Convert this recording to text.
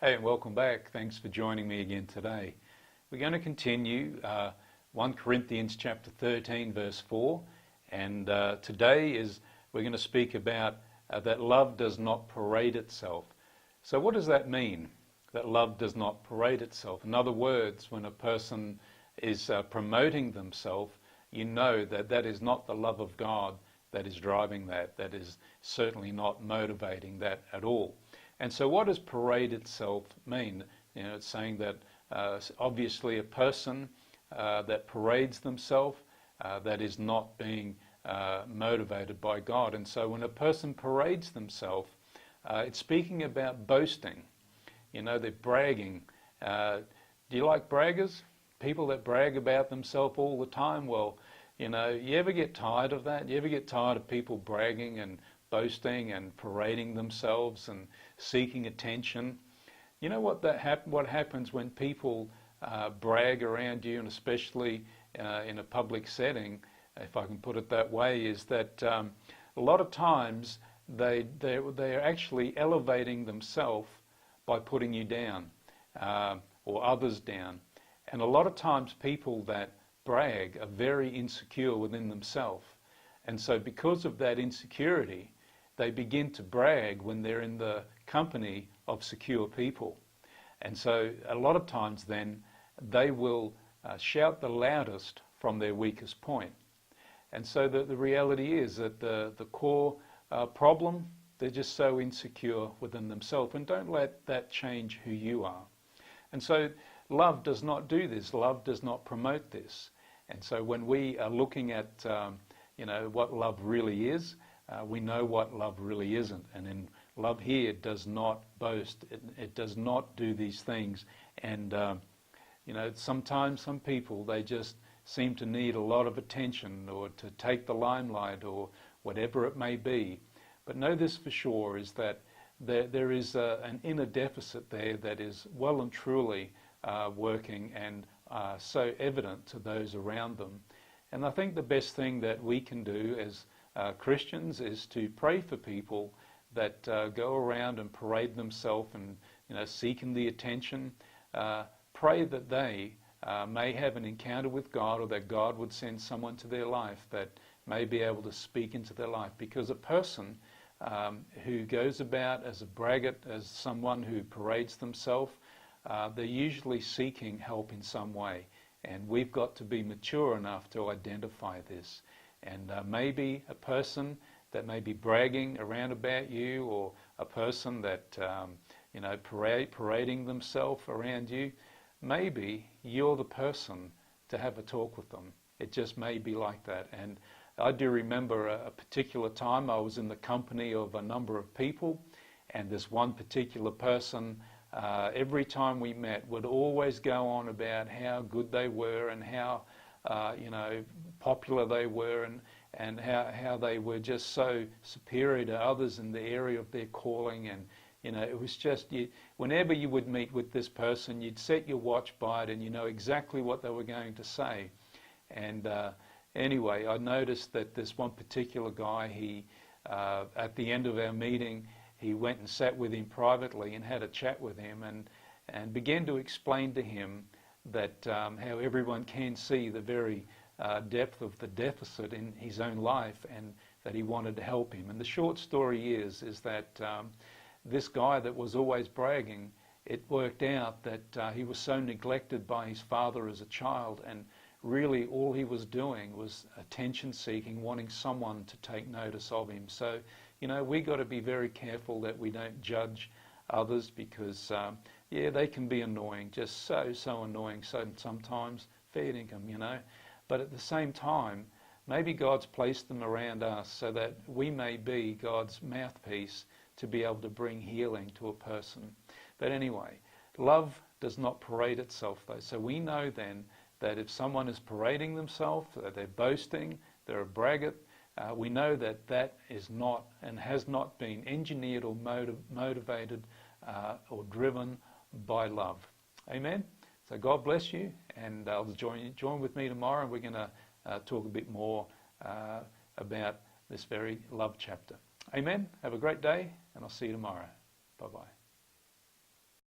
Hey, and welcome back. Thanks for joining me again today. We're going to continue 1 Corinthians chapter 13, verse 4. And today we're going to speak about that love does not parade itself. So what does that mean, that love does not parade itself? In other words, when a person is promoting themselves, you know that that is not the love of God that is driving that. That is certainly not motivating that at all. And so what does parade itself mean? You know, it's saying that obviously a person that parades themselves, that is not being motivated by God. And so when a person parades themselves, it's speaking about boasting. You know, they're bragging. Do you like braggers? People that brag about themselves all the time? Well, you know, you ever get tired of that? You ever get tired of people bragging and boasting and parading themselves and seeking attention? You know what happens when people brag around you, and especially in a public setting, if I can put it that way, is that a lot of times they're actually elevating themselves by putting you down or others down. And a lot of times people that brag are very insecure within themselves. And so because of that insecurity, they begin to brag when they're in the company of secure people. And so a lot of times then they will shout the loudest from their weakest point. And so the reality is that the core problem, they're just so insecure within themselves, and don't let that change who you are. And so love does not do this. Love does not promote this. And so when we are looking at what love really is, we know what love really isn't. And in love here does not boast. It does not do these things. And sometimes some people, they just seem to need a lot of attention or to take the limelight or whatever it may be. But know this for sure, is that there is an inner deficit there that is well and truly working and so evident to those around them. And I think the best thing that we can do as Christians is to pray for people that go around and parade themselves and seeking the attention. Pray that they may have an encounter with God, or that God would send someone to their life that may be able to speak into their life. Because a person who goes about as a braggart, as someone who parades themselves, they're usually seeking help in some way. And we've got to be mature enough to identify this. And maybe a person that may be bragging around about you, or a person that parading themselves around you, maybe you're the person to have a talk with them. It just may be like that. And I do remember a particular time I was in the company of a number of people, and this one particular person, every time we met, would always go on about how good they were and how popular they were, and how they were just so superior to others in the area of their calling. And it was just, whenever you would meet with this person, you'd set your watch by it and you know exactly what they were going to say. And anyway, I noticed that this one particular guy, he at the end of our meeting, he went and sat with him privately and had a chat with him, and began to explain to him that how everyone can see the very depth of the deficit in his own life, and that he wanted to help him. And the short story is that this guy that was always bragging, it worked out that he was so neglected by his father as a child, and really all he was doing was attention seeking, wanting someone to take notice of him. So we got to be very careful that we don't judge others, because they can be annoying, just so annoying sometimes, fair income, but at the same time, maybe God's placed them around us so that we may be God's mouthpiece to be able to bring healing to a person. But anyway, love does not parade itself though. So we know then that if someone is parading themselves, that they're boasting, they're a braggart, we know that that is not and has not been engineered or motivated or driven by love. Amen? So God bless you, and join with me tomorrow, and we're going to talk a bit more about this very love chapter. Amen? Have a great day, and I'll see you tomorrow. Bye-bye.